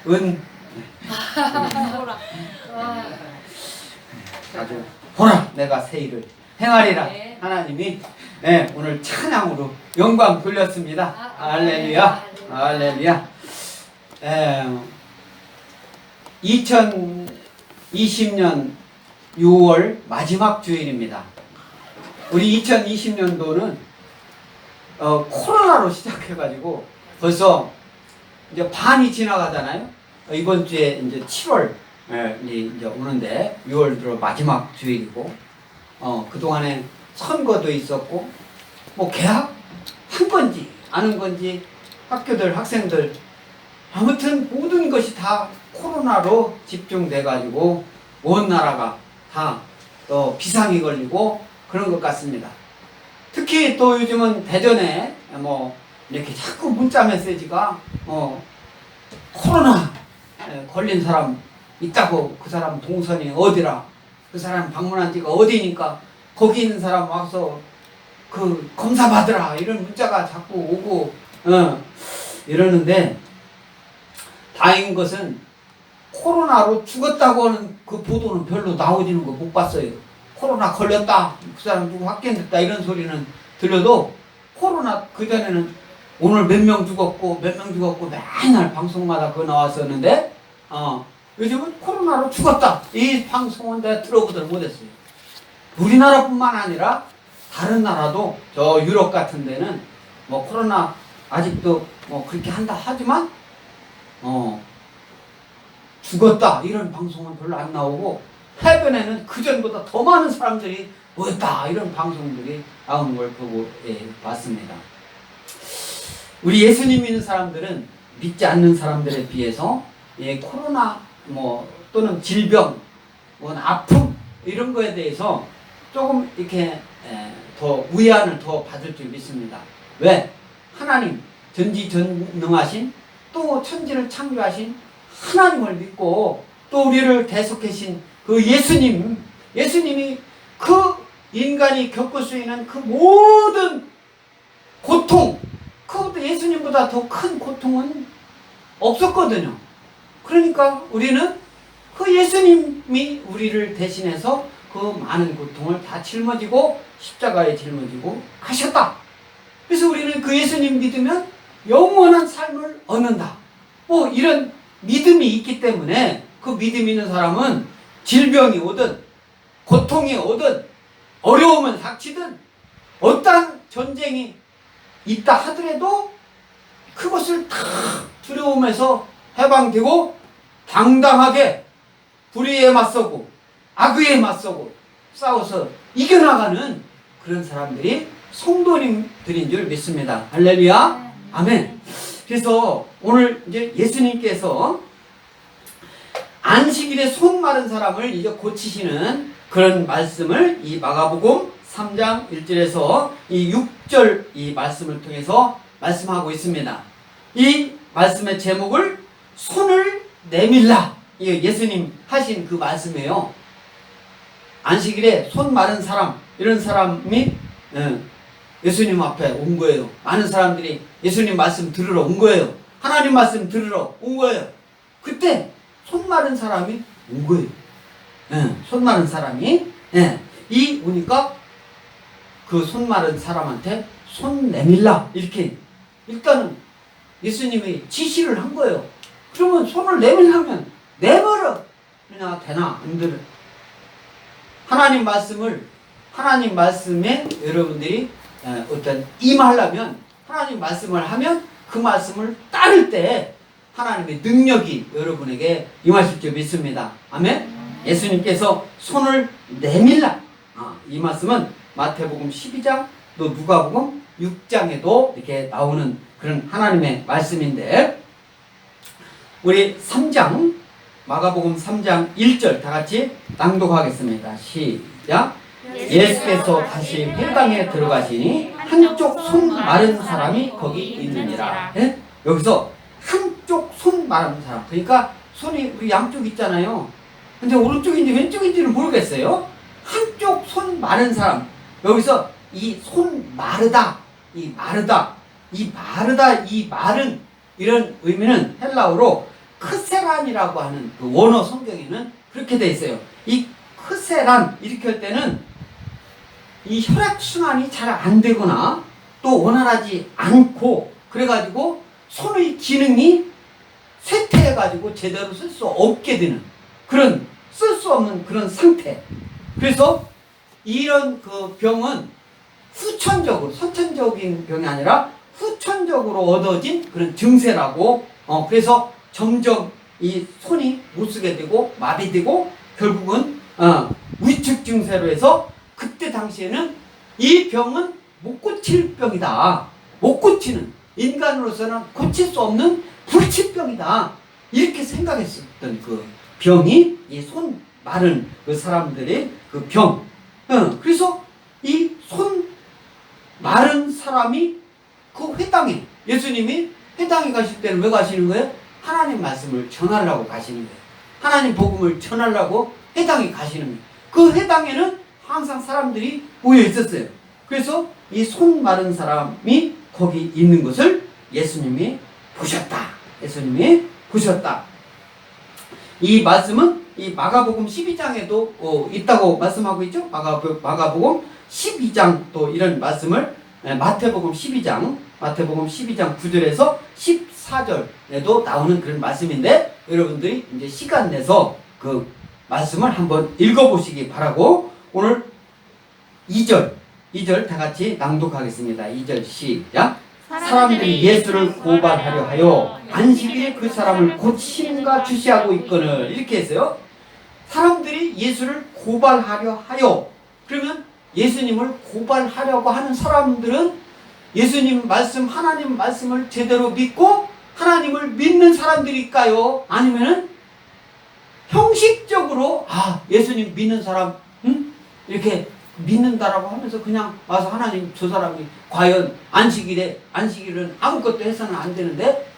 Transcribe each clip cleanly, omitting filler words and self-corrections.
은 보라. 아주 보라 내가 새 일을 행하리라. 네. 하나님이 오늘 찬양으로 영광 돌렸습니다. 할렐루야. 할렐루야. 2020년 6월 마지막 주일입니다. 우리 2020년도는 코로나로 시작해가지고 벌써 이제 반이 지나가잖아요. 이번 주에 이제 7월 이제 오는데 6월 들어 마지막 주일이고, 그동안에 선거도 있었고, 뭐 개학 한 건지 안 한 건지 학교들 학생들 아무튼 모든 것이 다 코로나로 집중돼가지고 온 나라가 다 또 비상이 걸리고 그런 것 같습니다. 특히 또 요즘은 대전에 뭐 이렇게 자꾸 문자 메시지가 코로나 걸린 사람 있다고, 그 사람 동선이 어디라, 그 사람 방문한 지가 어디니까 거기 있는 사람 와서 그 검사 받으라, 이런 문자가 자꾸 오고 이러는데, 다행인 것은 코로나로 죽었다고 하는 그 보도는 별로 나오지는 거 못 봤어요. 코로나 걸렸다, 그 사람 누구 확진됐다, 이런 소리는 들려도, 코로나 그전에는 오늘 몇 명 죽었고 몇 명 죽었고 맨날 방송마다 그거 나왔었는데, 요즘은 코로나로 죽었다, 이 방송은 내가 들어보들 못했어요. 우리나라뿐만 아니라 다른 나라도 저 유럽 같은 데는 뭐 코로나 아직도 뭐 그렇게 한다 하지만 죽었다 이런 방송은 별로 안 나오고, 해변에는 그전보다 더 많은 사람들이 모였다 이런 방송들이 나오는 걸 보고 봤습니다. 우리 예수님 믿는 사람들은 믿지 않는 사람들에 비해서 코로나 뭐 또는 질병, 뭐 아픔 이런 거에 대해서 조금 이렇게 더 위안을 더 받을 줄 믿습니다. 왜? 하나님 전지전능하신, 또 천지를 창조하신 하나님을 믿고, 또 우리를 대속하신 그 예수님이 그 인간이 겪을 수 있는 그 모든 고통, 그것도 예수님보다 더 큰 고통은 없었거든요. 그러니까 우리는 그 예수님이 우리를 대신해서 그 많은 고통을 다 짊어지고 십자가에 짊어지고 가셨다. 그래서 우리는 그 예수님 믿으면 영원한 삶을 얻는다, 뭐 이런 믿음이 있기 때문에, 그 믿음 있는 사람은 질병이 오든 고통이 오든 어려움은 닥치든 어떠한 전쟁이 있다 하더라도 그것을 다 두려움에서 해방되고 당당하게 불의에 맞서고 악의에 맞서고 싸워서 이겨나가는 그런 사람들이 성도님들인 줄 믿습니다. 할렐루야. 아멘. 그래서 오늘 이제 예수님께서 안식일에 손 마른 사람을 이제 고치시는 그런 말씀을 이 마가복음 3장 1절에서 이 6절 이 말씀을 통해서 말씀하고 있습니다. 이 말씀의 제목을 손을 내밀라, 예수님 하신 그 말씀이에요. 안식일에 손 마른 사람, 이런 사람이 예수님 앞에 온 거예요. 많은 사람들이 예수님 말씀 들으러 온 거예요. 하나님 말씀 들으러 온 거예요. 그때 손 마른 사람이 온 거예요. 손 마른 사람이 이 오니까 그 손 마른 사람한테 손 내밀라, 이렇게 일단은 예수님이 지시를 한 거예요. 그러면 손을 내밀려면 내버려 그냥 되나 안 되나? 하나님 말씀에 여러분들이 어떤 임하려면, 하나님 말씀을 하면 그 말씀을 따를 때 하나님의 능력이 여러분에게 임하실 줄 믿습니다. 아멘. 예수님께서 손을 내밀라, 이 말씀은 마태복음 12장 또 누가복음 6장에도 이렇게 나오는 그런 하나님의 말씀인데, 우리 3장 마가복음 3장 1절 다 같이 낭독하겠습니다. 시작. 예수께서 다시 회당에 들어가시니 한쪽 손 마른 사람이 거기 있느니라. 여기서 한쪽 손 마른 사람, 그러니까 손이 우리 양쪽 있잖아요. 근데 오른쪽인지 왼쪽인지는 모르겠어요. 한쪽 손 마른 사람, 여기서 이 손 마르다, 이 마른 이런 의미는 헬라어로 크세란이라고 하는 그 원어 성경에는 그렇게 돼 있어요. 이 크세란 이렇게 할 때는 이 혈액순환이 잘 안 되거나 또 원활하지 않고 그래가지고 손의 기능이 쇠퇴해가지고 제대로 쓸 수 없게 되는 그런 쓸 수 없는 그런 상태. 그래서 이런 그 병은 후천적으로 선천적인 병이 아니라 후천적으로 얻어진 그런 증세라고 그래서 점점 이 손이 못 쓰게 되고 마비되고 결국은 위축 증세로 해서 그때 당시에는 이 병은 못 고칠 병이다. 못 고치는 인간으로서는 고칠 수 없는 불치병이다. 이렇게 생각했었던 그 병이 이 손 마른 그 사람들의 그 병. 그래서 이 손 마른 사람이 그 회당에 예수님이 회당에 가실 때는 왜 가시는 거예요? 하나님 말씀을 전하려고 가시는 거예요. 하나님 복음을 전하려고 회당에 가시는 거예요. 그 회당에는 항상 사람들이 모여 있었어요. 그래서 이 손 마른 사람이 거기 있는 것을 예수님이 보셨다. 예수님이 보셨다. 이 말씀은 이 마가복음 12장에도 있다고 말씀하고 있죠. 마가복음 12장 또 이런 말씀을 마태복음 12장 9절에서 14절에도 나오는 그런 말씀인데 여러분들이 이제 시간 내서 그 말씀을 한번 읽어보시기 바라고 오늘 2절 다 같이 낭독하겠습니다. 2절 시작. 사람들이 예수를 고발하려 하여 안식일에 그 사람을 고침과 주시하고 있거늘 이렇게 했어요. 사람들이 예수를 고발하려 하여 그러면 예수님을 고발하려고 하는 사람들은 예수님 말씀 하나님 말씀을 제대로 믿고 하나님을 믿는 사람들일까요? 아니면은 형식적으로 예수님 믿는 사람 이렇게 믿는다라고 하면서 그냥 와서 하나님 저 사람이 과연 안식일은 아무것도 해서는 안 되는데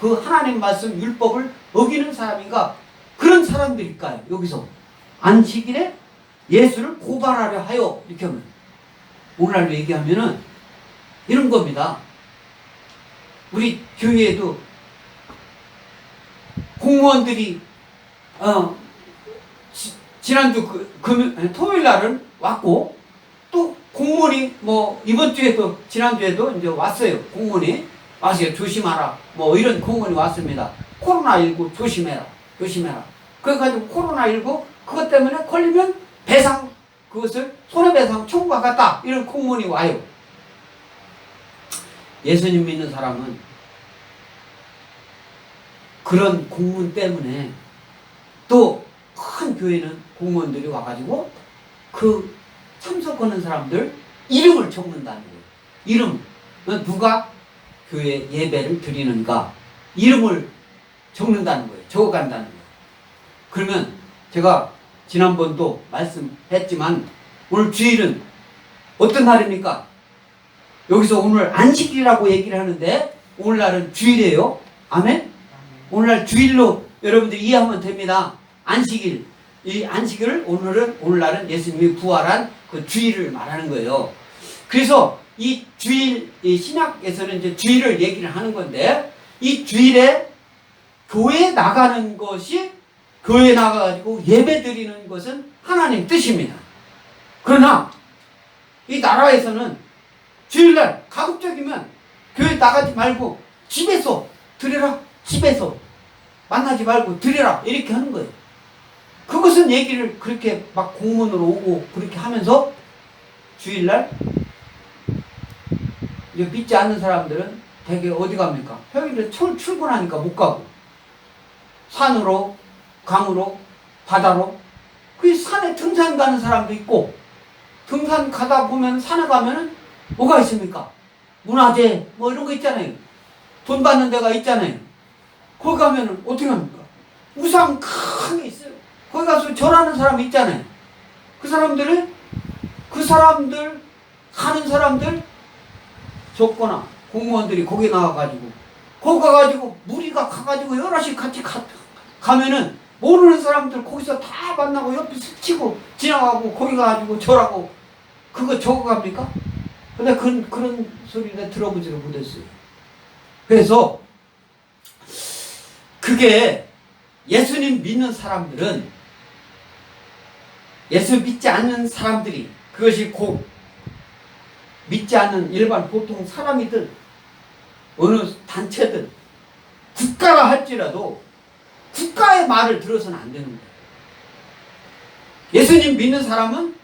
그 하나님 말씀 율법을 어기는 사람인가 그런 사람들일까요? 여기서 안식일에 예수를 고발하려 하여 이렇게 하면 오늘날로 얘기하면은 이런 겁니다. 우리 교회에도 공무원들이 지난주 토요일 날은 왔고 또 공무원이 이번 주에도 지난주에도 이제 왔어요. 공무원이 와서 조심하라 이런 공무원이 왔습니다. 코로나19 조심해라. 그래가지고 코로나19 그것 때문에 걸리면 배상 그것을 손해배상 청구하겠다 이런 공무원이 와요. 예수님 믿는 사람은 그런 공문 때문에 또 큰 교회는 공무원들이 와가지고 그 참석하는 사람들 이름을 적는다는 거예요. 이름 누가 교회 예배를 드리는가 이름을 적는다는 거예요. 적어간다는 거예요. 그러면 제가 지난번도 말씀했지만 오늘 주일은 어떤 날입니까? 여기서 오늘 안식일이라고 얘기를 하는데 오늘날은 주일이에요. 아멘? 오늘날 주일로 여러분들이 이해하면 됩니다. 안식일. 이 안식일을 오늘날은 예수님이 부활한 그 주일을 말하는 거예요. 그래서 이 주일, 이 신약에서는 이제 주일을 얘기를 하는 건데 이 주일에 교회에 나가는 것이 교회에 나가가지고 예배 드리는 것은 하나님 뜻입니다. 그러나 이 나라에서는 주일날 가급적이면 교회 나가지 말고 집에서 드려라. 집에서 만나지 말고 드려라. 이렇게 하는 거예요. 그것은 얘기를 그렇게 막 공문으로 오고 그렇게 하면서 주일날 이제 믿지 않는 사람들은 되게 어디 갑니까? 평일에 출근하니까 못 가고 산으로 강으로 바다로 그 산에 등산 가는 사람도 있고 등산 가다 보면 산에 가면은 뭐가 있습니까? 문화재 이런 거 있잖아요. 돈 받는 데가 있잖아요. 거기 가면은 어떻게 합니까? 우상 큰 게 있어요. 거기 가서 절하는 사람이 있잖아요. 그 사람들 가는 사람들 적거나 공무원들이 거기 나와가지고 거기 가가지고 무리가 가가지고 여럿이 같이 가면은 모르는 사람들 거기서 다 만나고 옆에 스치고 지나가고 거기 가가지고 절하고 그거 적어갑니까? 근데 그런 소리 내가 들어보지를 못했어요. 그래서 그게 예수님 믿는 사람들은, 예수 믿지 않는 사람들이, 그것이 곧 믿지 않는 일반 보통 사람이든 어느 단체든 국가가 할지라도 국가의 말을 들어서는 안 되는 거예요. 예수님 믿는 사람은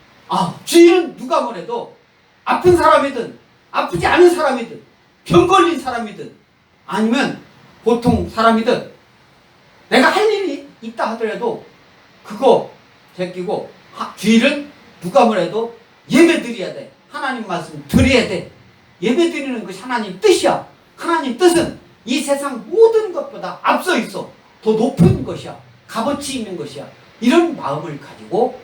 주인은 누가 뭐래도 아픈 사람이든 아프지 않은 사람이든 병 걸린 사람이든 아니면 보통 사람이든 내가 할 일이 있다 하더라도 그거 제끼고 주일은 누가 뭐래도 예배 드려야 돼. 하나님 말씀 드려야 돼. 예배 드리는 것이 하나님 뜻이야. 하나님 뜻은 이 세상 모든 것보다 앞서 있어. 더 높은 것이야. 값어치 있는 것이야. 이런 마음을 가지고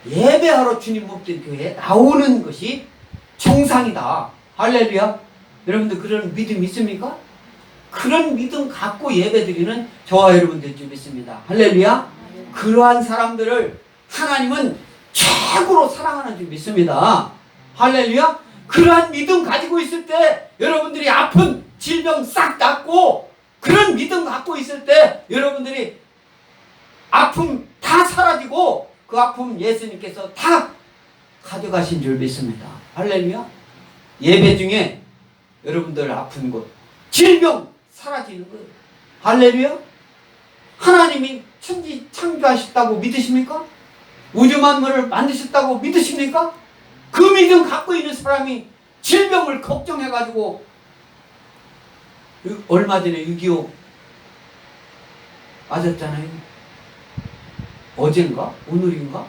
예배하러 주님 몸된 교회에 나오는 것이 정상이다. 할렐루야. 여러분들 그런 믿음 있습니까? 그런 믿음 갖고 예배드리는 저와 여러분들 줄 믿습니다. 할렐루야. 그러한 사람들을 하나님은 최고로 사랑하는 줄 믿습니다. 할렐루야. 그러한 믿음 가지고 있을 때 여러분들이 아픈 질병 싹 낫고, 그런 믿음 갖고 있을 때 여러분들이 아픔 다 사라지고 그 아픔 예수님께서 다 가져가신 줄 믿습니다. 할렐루야. 예배 중에 여러분들 아픈 것, 질병 사라지는 거예요. 할렐루야. 하나님이 천지 창조하셨다고 믿으십니까? 우주 만물을 만드셨다고 믿으십니까? 그 믿음 갖고 있는 사람이 질병을 걱정해가지고, 얼마 전에 6.25 맞았잖아요. 어젠가? 오늘인가?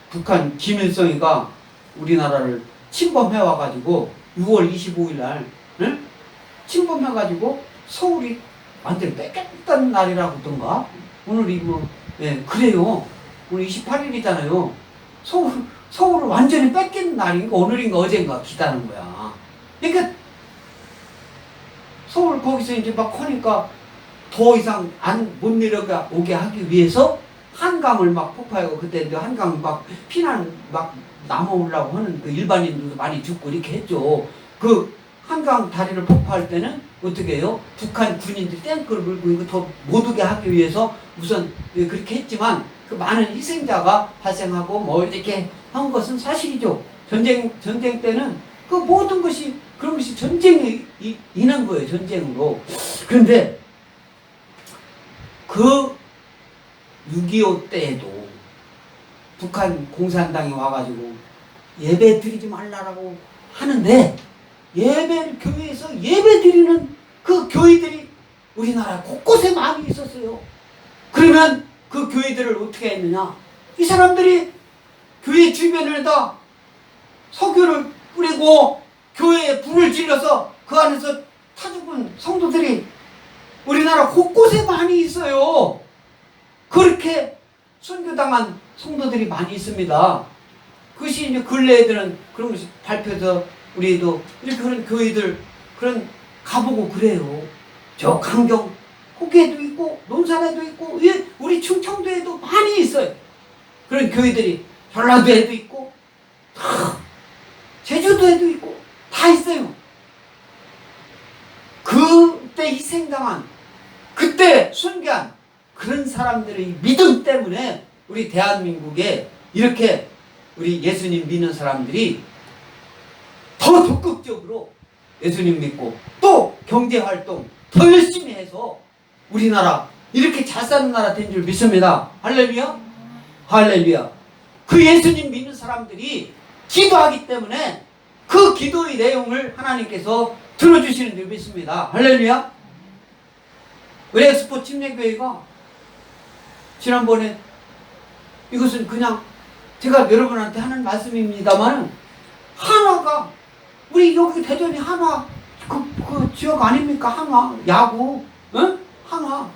북한 김일성이가 우리나라를 침범해와가지고 6월 25일 날 침범해가지고 서울이 완전히 뺏겼던 날이라고 하던가? 오늘이 그래요. 오늘 28일이잖아요. 서울을 완전히 뺏긴 날인가 오늘인가 어젠가 기다는 거야. 그러니까 서울 거기서 이제 막 하니까 더 이상 못 내려오게 하기 위해서 한강을 막 폭파하고, 그때 한강 막 피난 막 남아오려고 하는 그 일반인들도 많이 죽고 이렇게 했죠. 그 한강 다리를 폭파할 때는 어떻게 해요? 북한 군인들이 탱크를 물고 이거 더 못 오게 하기 위해서 우선 그렇게 했지만 그 많은 희생자가 발생하고 뭐 이렇게 한 것은 사실이죠. 전쟁 때는 그 모든 것이 그런 것이 전쟁에 인한 거예요. 전쟁으로. 그런데 그 6.25 때에도 북한 공산당이 와가지고 예배 드리지 말라고 하는데, 교회에서 예배 드리는 그 교회들이 우리나라 곳곳에 많이 있었어요. 그러면 그 교회들을 어떻게 했느냐? 이 사람들이 교회 주변에다 석유를 뿌리고 교회에 불을 질러서 그 안에서 타 죽은 성도들이 우리나라 곳곳에 많이 있어요. 그렇게 순교당한 성도들이 많이 있습니다. 그것이 이제 근래에들은 그런 것이 발표해서 우리도 이렇게 그런 교회들 그런 가보고 그래요. 저 강경 호계에도 있고 논산에도 있고 우리 충청도에도 많이 있어요. 그런 교회들이 전라도에도 있고 제주도에도 있고 다 있어요. 그때 희생당한, 그때 순교한 그런 사람들의 믿음 때문에 우리 대한민국에 이렇게 우리 예수님 믿는 사람들이 더 적극적으로 예수님 믿고 또 경제활동 더 열심히 해서 우리나라 이렇게 잘 사는 나라 된 줄 믿습니다. 할렐루야. 할렐루야. 그 예수님 믿는 사람들이 기도하기 때문에 그 기도의 내용을 하나님께서 들어주시는 줄 믿습니다. 할렐루야. 우리 엑스포 침례교회가 지난번에, 이것은 그냥 제가 여러분한테 하는 말씀입니다만, 한화가 우리 여기 대전이 한화 그 지역 아닙니까? 한화 야구 한화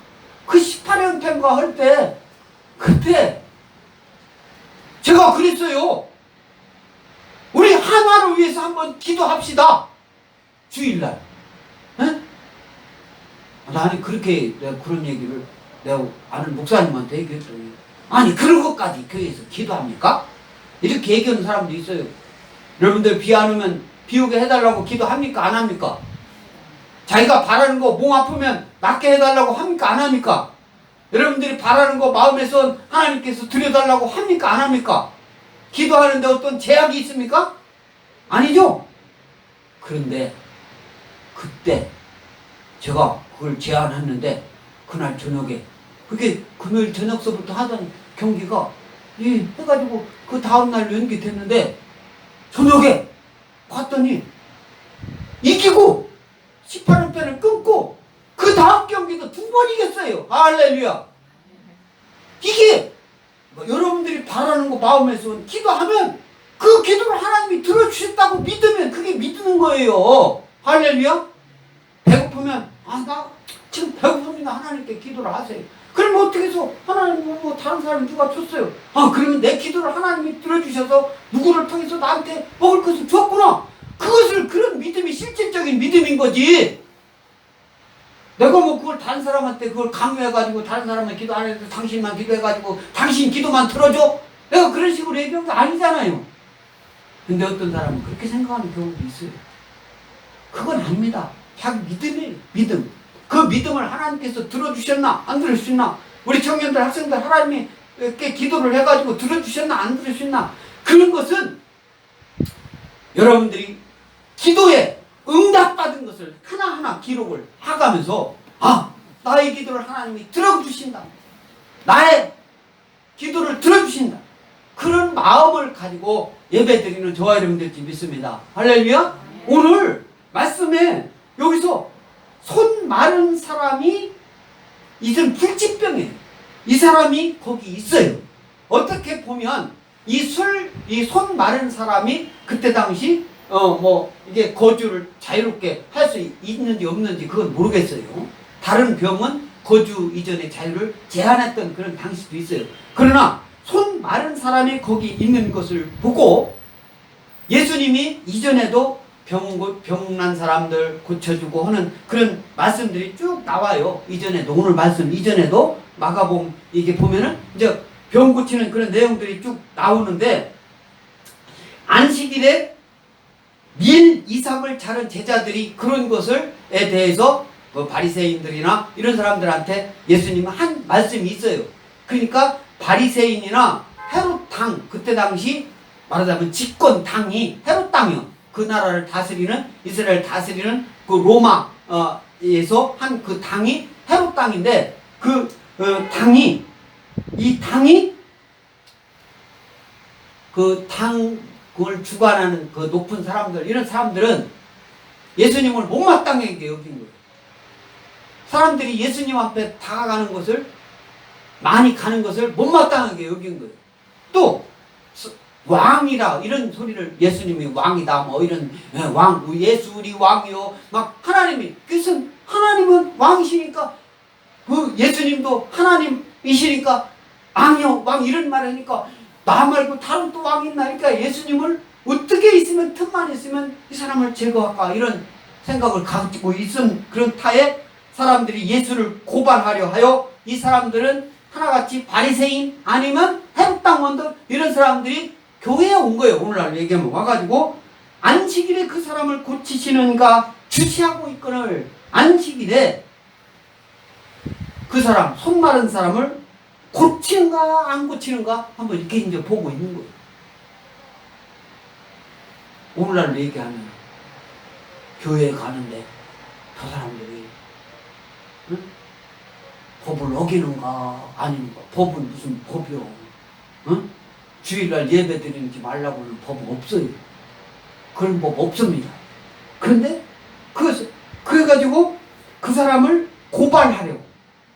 그 18연패인가 할 때 그때 제가 그랬어요. 우리 한화를 위해서 한번 기도합시다. 주일날. 나는 그렇게 내가 그런 얘기를 내가 아는 목사님한테 얘기했더니, 아니 그런 것까지 교회에서 기도합니까? 이렇게 얘기하는 사람도 있어요. 여러분들 비 안 오면 비 오게 해달라고 기도합니까? 안 합니까? 자기가 바라는 거 몸 아프면 낫게 해달라고 합니까? 안 합니까? 여러분들이 바라는 거 마음에서 하나님께서 드려달라고 합니까? 안 합니까? 기도하는데 어떤 제약이 있습니까? 아니죠? 그런데 그때 제가 그걸 제안했는데 그날 저녁에 그게 금요일 저녁서부터 하던 경기가 해가지고 그 다음날 연기됐는데 저녁에 봤더니 이기고 18연패를 끊고 그 다음 경기도 2번 이겼어요. 할렐루야. 이게 여러분들이 바라는 거 마음에서 기도하면 그 기도를 하나님이 들어주셨다고 믿으면 그게 믿는 거예요. 할렐루야. 배고프면 나 지금 배고픕니다. 하나님께 기도를 하세요. 그럼 어떻게 해서 하나님 뭐 다른 사람이 누가 줬어요. 그러면 내 기도를 하나님이 들어주셔서 누구를 통해서 나한테 먹을 것을 줬구나. 그것을 그런 믿음이 실질적인 믿음인 거지. 내가 뭐 그걸 다른 사람한테 그걸 강요해가지고 다른 사람은 기도 안 해도 당신만 기도해가지고 당신 기도만 들어줘? 내가 그런 식으로 얘기한 게 아니잖아요. 근데 어떤 사람은 그렇게 생각하는 경우도 있어요. 그건 아닙니다. 자기 믿음이에요. 믿음. 그 믿음을 하나님께서 들어주셨나 안 들어주셨나? 우리 청년들 학생들 하나님이 이렇게 기도를 해가지고 들어주셨나 안 들어주셨나? 그런 것은 여러분들이 기도에 응답받은 것을 하나하나 기록을 해가면서 나의 기도를 하나님이 들어주신다. 나의 기도를 들어주신다. 그런 마음을 가지고 예배드리는 저와 여러분들지 믿습니다. 할렐루야. 오늘 말씀에 여기서 손 마른 사람이 이젠 불치병이에요. 이 사람이 거기 있어요. 어떻게 보면 이 손 마른 사람이 그때 당시 이게 거주를 자유롭게 할 수 있는지 없는지 그건 모르겠어요. 다른 병은 거주 이전의 자유를 제한했던 그런 당시도 있어요. 그러나 손 마른 사람이 거기 있는 것을 보고 예수님이 이전에도 병난 사람들 고쳐주고 하는 그런 말씀들이 쭉 나와요. 이전에도 오늘 말씀 이전에도 마가복음 이게 보면은 이제 병 고치는 그런 내용들이 쭉 나오는데 안식일에 밀 이삭을 자른 제자들이 그런 것을에 대해서 바리새인들이나 이런 사람들한테 예수님은 한 말씀이 있어요. 그러니까 바리새인이나 헤롯 당 그때 당시 말하자면 집권 당이 헤롯 당이요. 그 나라를 다스리는 이스라엘 다스리는 그 로마에서 한 그 당이 헤롯 당인데 그 당이 그 당을 주관하는 그 높은 사람들 이런 사람들은 예수님을 못마땅하게 여긴 거예요. 사람들이 예수님 앞에 다가가는 것을 많이 가는 것을 못마땅하게 여긴 거예요. 또 왕이라 이런 소리를 예수님이 왕이다 뭐 이런 왕 예수 우리 왕이요 막 하나님이 그래서 하나님은 왕이시니까 그 예수님도 하나님이시니까 왕이요 왕 이런 말 하니까 나 말고 다른 또 왕이 있나 그러니까 예수님을 어떻게 있으면 틈만 있으면 이 사람을 제거할까 이런 생각을 가지고 있은 그런 타에 사람들이 예수를 고발하려 하여 이 사람들은 하나같이 바리새인 아니면 헤롯 당원들 이런 사람들이 교회에 온 거예요. 오늘날 얘기하면 와가지고 안식일에 그 사람을 고치시는가 주시하고 있거늘 안식일에 그 사람 손 마른 사람을 고치는가 안 고치는가 한번 이렇게 이제 보고 있는 거예요. 오늘날 얘기하면 교회에 가는데 저 사람들이 응? 법을 어기는가 아닌가 법은 무슨 법이요? 응? 주일날 예배 드리지 말라고 하는 법은 없어요. 그런 법 없습니다. 그런데 그래가지고 그 사람을 고발하려고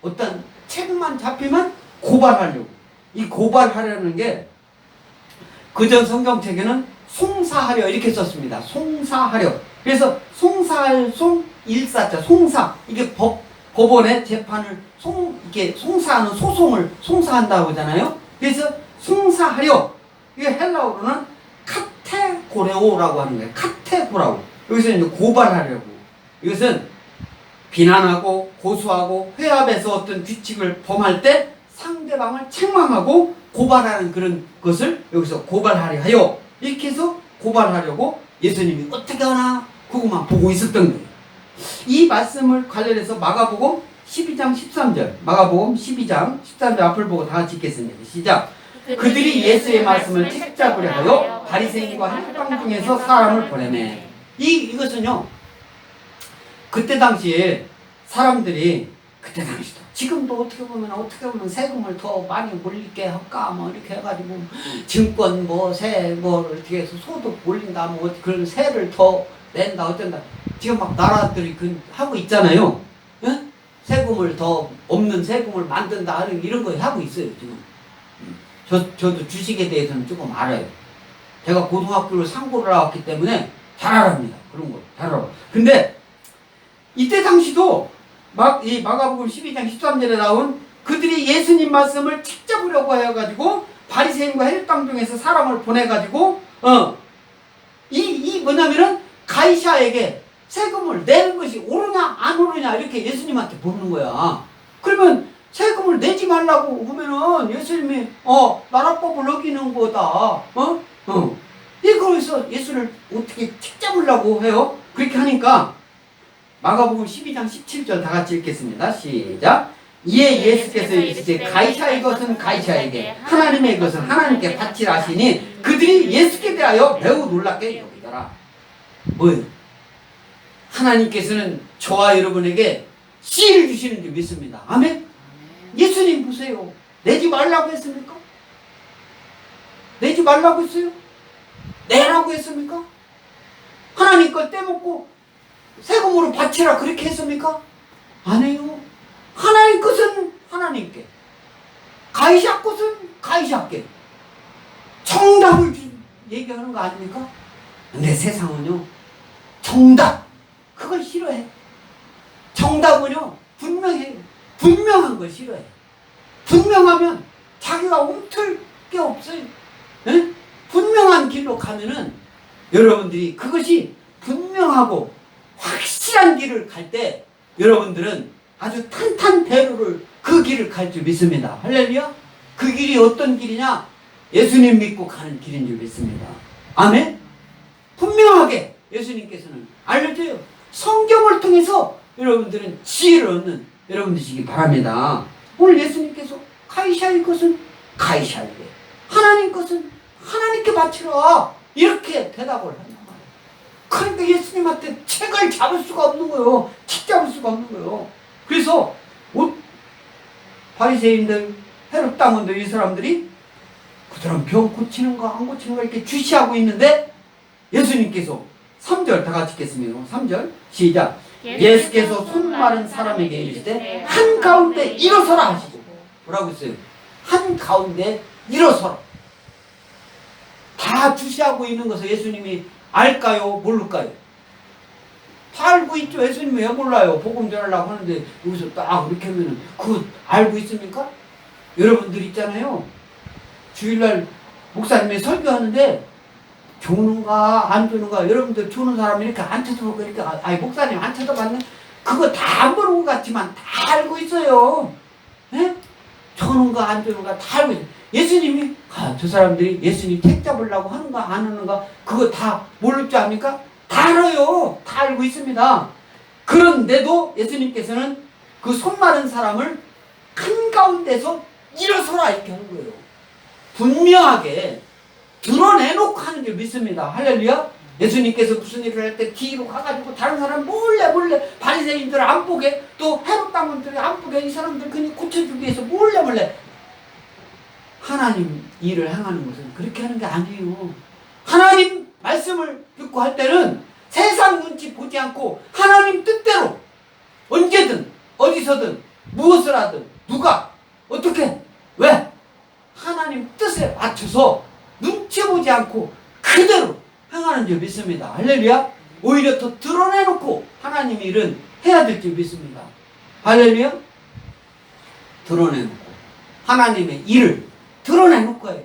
어떤 책만 잡히면 고발하려고 이 고발하려는 게 그전 성경책에는 송사하려 이렇게 썼습니다. 송사하려 그래서 송사할 송 일사자 송사 이게 법원의 재판을 이게 송사하는 소송을 송사한다고 하잖아요. 그래서 송사하려 이게 헬라어로는 카테고레오라고 하는 거예요. 카테고라고 여기서 이제 고발하려고 이것은 비난하고 고소하고 회합에서 어떤 규칙을 범할 때 상대방을 책망하고 고발하는 그런 것을 여기서 고발하려 하여 이렇게 해서 고발하려고 예수님이 어떻게 하나 그것만 보고 있었던 거예요. 이 말씀을 관련해서 마가복음 12장 13절, 마가복음 12장 13절 앞을 보고 다 같이 읽겠습니다. 시작. 그들이 예수의 말씀을 책잡으려 하여 바리새인과 헬방 중에서 사람을 보내매. 이것은요, 그때 당시에 사람들이, 그때 당시도 지금도 어떻게 보면 세금을 더 많이 몰리게 할까 뭐 이렇게 해가지고 증권 세 이렇게 해서 소득 올린다 뭐 그런 세를 더 낸다 어쩐다 지금 막 나라들이 하고 있잖아요. 응? 세금을 더 없는 세금을 만든다 하는 이런 거 하고 있어요 지금. 저도 주식에 대해서는 조금 알아요. 제가 고등학교를 상고를 나왔기 때문에 잘 알아합니다. 그런 거 잘 알아. 근데 이때 당시도 이 마가복음 12장 13절에 나온 그들이 예수님 말씀을 책잡으려고 해가지고 바리새인과 헬방 중에서 사람을 보내가지고 이 뭐냐면은 가이사에게 세금을 내는 것이 옳으냐 안 옳으냐 이렇게 예수님한테 묻는 거야. 그러면 세금을 내지 말라고 하면은 예수님이 나라법을 어기는 거다. 그래서 예수를 어떻게 책잡으려고 해요? 그렇게 하니까 마가복음 12장 17절 다 같이 읽겠습니다. 시작. 이에 예수께서 이르시되 가이사의 것은 가이사에게 하나님의 것은 하나님께 바치라 하시니 그들이 예수께 대하여 매우 놀랍게 여기더라. 뭐예요? 하나님께서는 저와 여러분에게 씨를 주시는 줄 믿습니다. 아멘? 예수님 보세요. 내지 말라고 했습니까? 내지 말라고 했어요? 내라고 했습니까? 하나님 걸 떼먹고 세금으로 바치라 그렇게 했습니까? 안 해요. 하나님 것은 하나님께, 가이사 것은 가이사께 정답을 얘기하는 거 아닙니까? 근데 세상은요 정답 그걸 싫어해. 정답은요 분명한 걸 싫어해. 분명하면 자기가 엉틀 게 없어요. 에? 분명한 길로 가면은 여러분들이 그것이 분명하고 확실한 길을 갈 때 여러분들은 아주 탄탄대로를 그 길을 갈 줄 믿습니다. 할렐루야. 그 길이 어떤 길이냐? 예수님 믿고 가는 길인 줄 믿습니다. 아멘. 분명하게 예수님께서는 알려줘요. 성경을 통해서 여러분들은 지혜를 얻는 여러분들이시기 바랍니다. 오늘 예수님께서 가이사의 것은 가이사에게, 하나님 것은 하나님께 바치라 이렇게 대답을 한단 말이에요. 그러니까 예수님한테 책을 잡을 수가 없는 거예요. 책 잡을 수가 없는 거예요. 그래서 바리새인들, 헤롯 당원들 이 사람들이 그 사람 병 고치는가 안 고치는가 이렇게 주시하고 있는데 예수님께서 3절 다 같이 읽겠습니다. 3절 시작. 예수께서 손 마른 사람에게 이르시되 한가운데 일어서라 하시고 뭐라고 했어요? 한가운데 일어서라. 다 주시하고 있는 것을 예수님이 알까요? 모를까요? 다 알고 있죠. 예수님 왜 몰라요? 복음 전하려고 하는데 여기서 딱 이렇게 하면은 그거 알고 있습니까? 여러분들 있잖아요. 주일날 목사님이 설교하는데 조는가 안 조는가 여러분들 조는 사람이 이렇게 안 쳐다보고 이렇게 목사님 안 쳐다봤네? 그거 다 안 보는 것 같지만 다 알고 있어요. 예? 조는가 안 조는가 다 알고 있어요. 예수님이 저 사람들이 예수님 책 잡으려고 하는가 안 하는가 그거 다 모를 줄 압니까? 다 알아요. 다 알고 있습니다. 그런데도 예수님께서는 그 손 마른 사람을 한가운데서 일어서라 이렇게 하는 거예요. 분명하게 드러내놓고 하는 줄 믿습니다. 할렐루야. 예수님께서 무슨 일을 할 때 뒤로 가가지고 다른 사람 몰래 바리새인들 안 보게 또 헤롯 당원들이 안 보게 이 사람들 그냥 고쳐주기 위해서 몰래 하나님 일을 행하는 것은 그렇게 하는 게 아니에요. 하나님 말씀을 듣고 할 때는 세상 눈치 보지 않고 하나님 뜻대로 언제든 어디서든 무엇을 하든 누가 어떻게 왜 하나님 뜻에 맞춰서 눈치 보지 않고 그대로 행하는 줄 믿습니다. 할렐루야. 오히려 더 드러내놓고 하나님 일은 해야 될 줄 믿습니다. 할렐루야. 드러내놓고 하나님의 일을 드러내놓고 해요.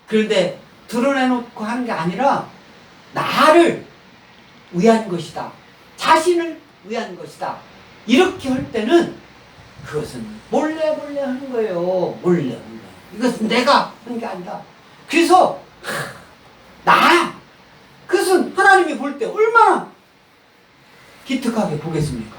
그런데 드러내놓고 하는 게 아니라 나를 위한 것이다. 자신을 위한 것이다. 이렇게 할 때는 그것은 몰래 하는 거예요. 몰래. 이것은 내가 하는 게 아니다. 그래서 그것은 하나님이 볼 때 얼마나 기특하게 보겠습니까?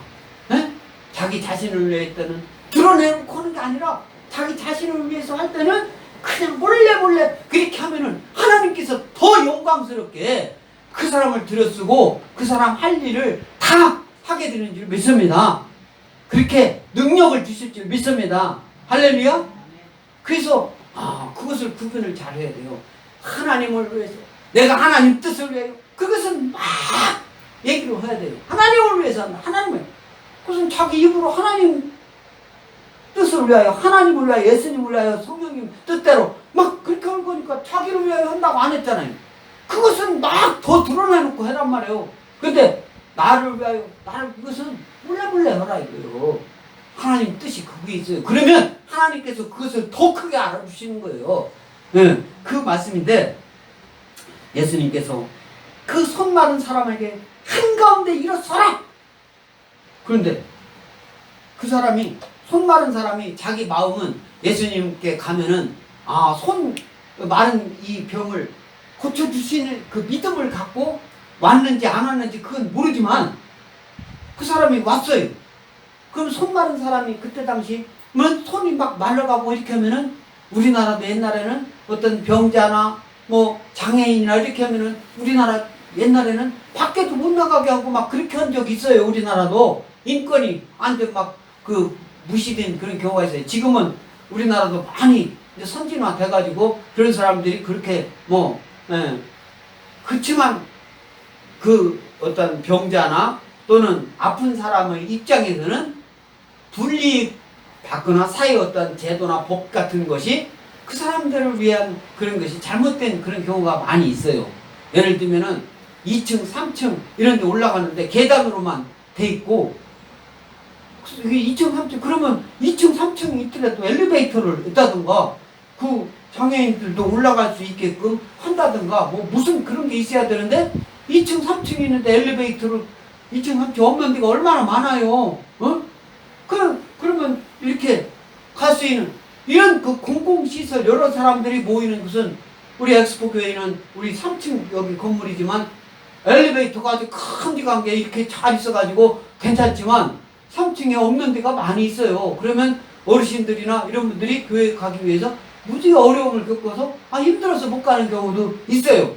에? 자기 자신을 위해 할 때는 드러내놓고 하는 게 아니라 자기 자신을 위해서 할 때는 그냥 몰래 그렇게 하면은 하나님께서 더 영광스럽게 그 사람을 들여쓰고 그 사람 할 일을 다 하게 되는 줄 믿습니다. 그렇게 능력을 주실 줄 믿습니다. 할렐루야. 그래서 그것을 구분을 잘 해야 돼요. 하나님을 위해서, 내가 하나님 뜻을 위해요. 그것은 막 얘기를 해야 돼요. 하나님을 위해서 한다. 하나님을. 그것은 자기 입으로 하나님 뜻을 위하여, 하나님을 위하여, 예수님을 위하여, 성령님 뜻대로 막 그렇게 할 거니까 자기를 위하여 한다고 안 했잖아요. 그것은 막 더 드러내놓고 해란 말이에요. 근데 나를 위하여, 이것은 몰래 하라 이거예요. 하나님 뜻이 그게 있어요. 그러면 하나님께서 그것을 더 크게 알아주시는 거예요. 네, 그 말씀인데, 예수님께서 그 손 마른 사람에게 한가운데 일어서라! 그런데 그 사람이, 손 마른 사람이 자기 마음은 예수님께 가면은 손 마른 이 병을 고쳐주시는 그 믿음을 갖고 왔는지 안 왔는지 그건 모르지만 그 사람이 왔어요. 그럼 손 마른 사람이 그때 당시 손이 막 말라가고 이렇게 하면은, 우리나라도 옛날에는 어떤 병자나 뭐 장애인이나 이렇게 하면은 우리나라 옛날에는 밖에도 못 나가게 하고 막 그렇게 한 적이 있어요. 우리나라도 인권이 안 돼 막 그 무시된 그런 경우가 있어요. 지금은 우리나라도 많이 이제 선진화 돼가지고 그런 사람들이 그렇게 그렇지만 그 어떤 병자나 또는 아픈 사람의 입장에서는 분리받거나 사회 어떤 제도나 법 같은 것이 그 사람들을 위한 그런 것이 잘못된 그런 경우가 많이 있어요. 예를 들면은 2층, 3층 이런 데 올라가는데 계단으로만 돼 있고, 이게 2층, 3층, 그러면 2층, 3층 있더라도 엘리베이터를 있다든가, 그 장애인들도 올라갈 수 있게끔 한다든가, 뭐 무슨 그런 게 있어야 되는데, 2층, 3층 있는데 엘리베이터를 2층, 3층 없는 데가 얼마나 많아요. 그러면 이렇게 갈 수 있는 이런 그 공공시설, 여러 사람들이 모이는 것은, 우리 엑스포 교회는 우리 3층 여기 건물이지만 엘리베이터가 아주 큰 데가 한 게 이렇게 잘 있어가지고 괜찮지만 3층에 없는 데가 많이 있어요. 그러면 어르신들이나 이런 분들이 교회 가기 위해서 무지 어려움을 겪어서 힘들어서 못 가는 경우도 있어요.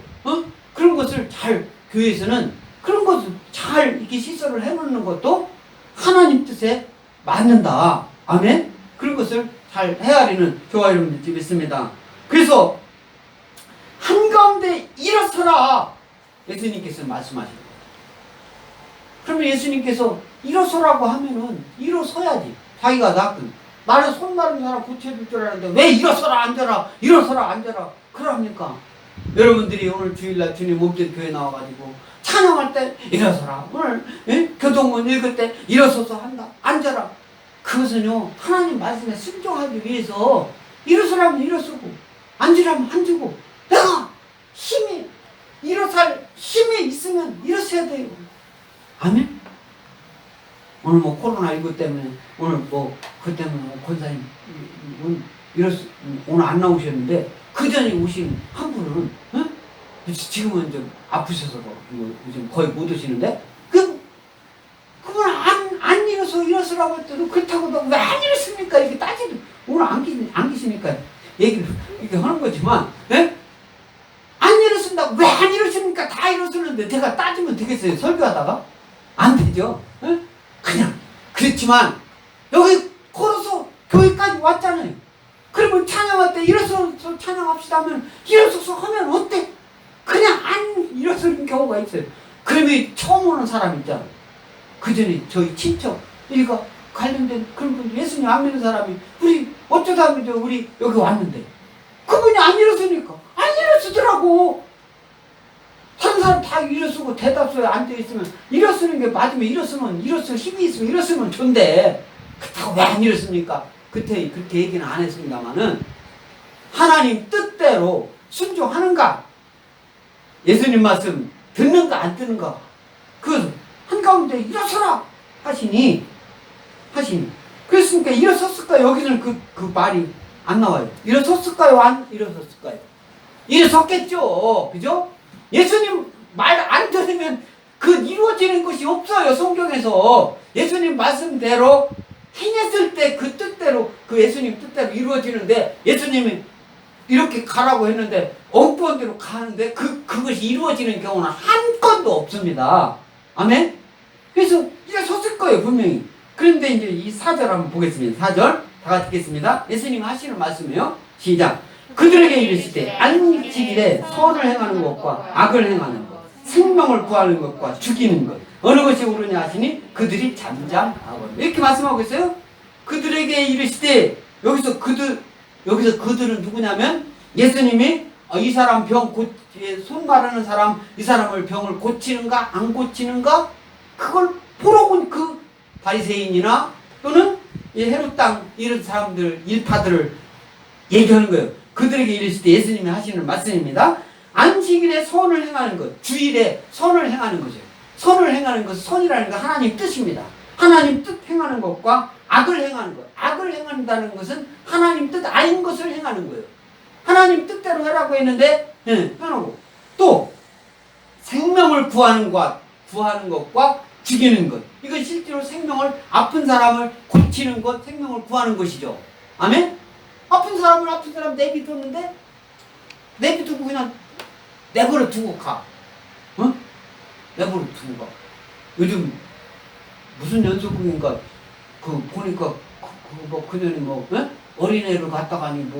그런 것을 잘, 교회에서는 그런 것을 잘 이렇게 시설을 해놓는 것도 하나님 뜻에 맞는다. 아멘? 그런 것을 잘 헤아리는 저와 여러분들 믿습니다. 그래서 한가운데 일어서라! 예수님께서 말씀하십니다. 그러면 예수님께서 일어서라고 하면은 일어서야지. 자기가 낫든. 나는 손 마른 사람 고쳐줄 줄 알았는데 왜 일어서라 앉아라, 일어서라 앉아라 그럽니까? 여러분들이 오늘 주일날 주님 몸된 교회 나와가지고 찬양할 때 일어서라, 오늘 교동문 읽을 때 일어서서 한다, 앉아라. 그것은요, 하나님 말씀에 순종하기 위해서 일어서라면 일어서고 앉으라면 앉고, 내가 힘이 일어설 힘이 있으면 일어서야 돼요. 아멘? 오늘 뭐 코로나19 때문에, 오늘 뭐 그 때문에 권사님 오늘 안 나오셨는데 그 전에 오신 한 분은 지금은 좀 아프셔서 요즘 거의 못 오시는데, 그분 안 일어서라고 했더니 그렇다고 왜 안 일어섭니까? 이렇게 따지도, 오늘 안 계시니까 얘기를 이렇게 하는 거지만, 안 일어선다고 왜 안 일어섭니까? 다 일어서는데 제가 따지면 되겠어요? 설교하다가? 안 되죠? 그냥. 그렇지만 여기 걸어서 교회까지 왔잖아요. 그러면 찬양할 때 일어서서 찬양합시다 하면 일어서서 하면 어때? 그냥 안 일어서는 경우가 있어요. 그러면 처음 오는 사람 있잖아요. 그 전에 저희 친척 일가 관련된 그런 분들, 예수님 안 믿는 사람이 우리 어쩌다 하면 우리 여기 왔는데 그분이 안 일어서니까 안 일어서더라고. 다른 사람 다 일어서고 대다수에 앉아있으면 일어서는 게 맞으면 일어설 힘이 있으면 일어서면 좋은데 그렇다고 왜 안 일어섭니까? 그때 그렇게 얘기는 안 했습니다만은, 하나님 뜻대로 순종하는가, 예수님 말씀 듣는가 안 듣는가, 그 한가운데 일어서라 하시니 그랬으니까 일어섰을까요? 여기는 그 말이 안 나와요. 일어섰을까요? 안 일어섰을까요? 일어섰겠죠. 그죠? 예수님 말 안 들으면 그 이루어지는 것이 없어요. 성경에서 예수님 말씀대로 행했을 때 그 뜻대로 그 예수님 뜻대로 이루어지는데 예수님이 이렇게 가라고 했는데 엉뚱한 대로 가는데 그것이 이루어지는 경우는 한 건도 없습니다. 아멘? 그래서 이제 섰을 거예요, 분명히. 그런데 이제 이 4절 한번 보겠습니다. 4절 다 같이 읽겠습니다. 예수님 하시는 말씀이에요. 시작. 그들에게 이르시되 안식일에 선을 행하는 것과 악을 행하는 것, 생명을 구하는 것과 죽이는 것, 어느 것이 옳으냐 하시니 그들이 잠잠하거든. 이렇게 말씀하고 있어요. 그들에게 이르시되 여기서 그들은 누구냐면 예수님이 이 사람 손 바르는 사람 이 사람을 병을 고치는가 안 고치는가 그걸 보러 온 그 바리새인이나 또는 이 헤롯 땅 이런 사람들 일파들을 얘기하는 거예요. 그들에게 이르시되 예수님이 하시는 말씀입니다. 안식일에 선을 행하는 것, 주일에 선을 행하는 거죠. 선을 행하는 것은 선이라는 건 하나님 뜻입니다. 하나님 뜻 행하는 것과 악을 행하는 것. 악을 행한다는 것은 하나님 뜻 아닌 것을 행하는 거예요. 하나님 뜻대로 하라고 했는데 하고 또 생명을 구하는 것과 죽이는 것. 이건 실제로 생명을 아픈 사람을 고치는 것, 생명을 구하는 것이죠. 아멘? 아픈 사람 내비뒀는데 내비두고 그냥 내버려 두고 가. 어? 내버려 두고 가. 요즘 무슨 연속국인가 보니까 그년이 어린애를 갖다가니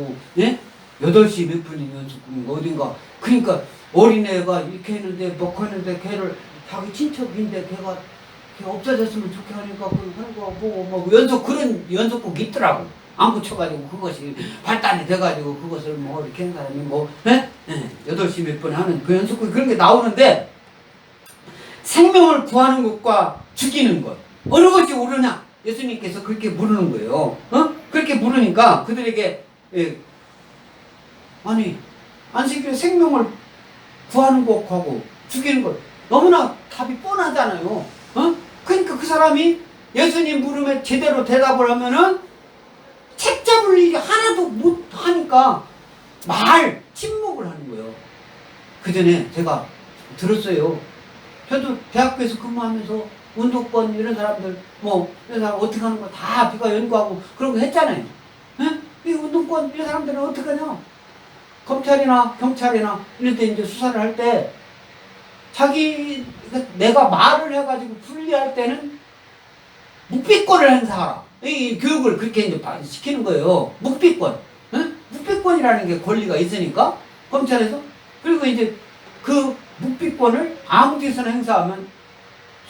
8시 몇 분이 연속국인가 어딘가 그러니까 어린애가 이렇게 했는데 했는데 걔를 자기 친척인데 걔가 없어졌으면 좋게 하니까 그런 연속국이 있더라고. 안 붙여가지고 그것이 발단이 돼가지고 그것을 이렇게 한 사람이 8시 몇 분에 하는 그 연속국 그런 게 나오는데 생명을 구하는 것과 죽이는 것 어느 것이 옳으냐 예수님께서 그렇게 물으는 거예요. 그렇게 물으니까 그들에게 아니 안식일에 생명을 구하는 것하고 죽이는 것 너무나 답이 뻔하잖아요. 그러니까 그 사람이 예수님 물음에 제대로 대답을 하면은 책 잡을 일이 하나도 못 하니까 침묵을 하는 거예요. 그 전에 제가 들었어요. 저도 대학교에서 근무하면서 운동권 이런 사람들 이런 사람 어떻게 하는 거 다 비가 연구하고 그런 거 했잖아요. 이 운동권 이런 사람들은 어떻게 하냐? 검찰이나 경찰이나 이런 데 이제 수사를 할 때 내가 말을 해가지고 분리할 때는 묵비권을 행사하라. 이 교육을 그렇게 이제 시키는 거예요. 묵비권. 묵비권이라는 게 권리가 있으니까 검찰에서 그리고 이제 그 묵비권을 아무 데서나 행사하면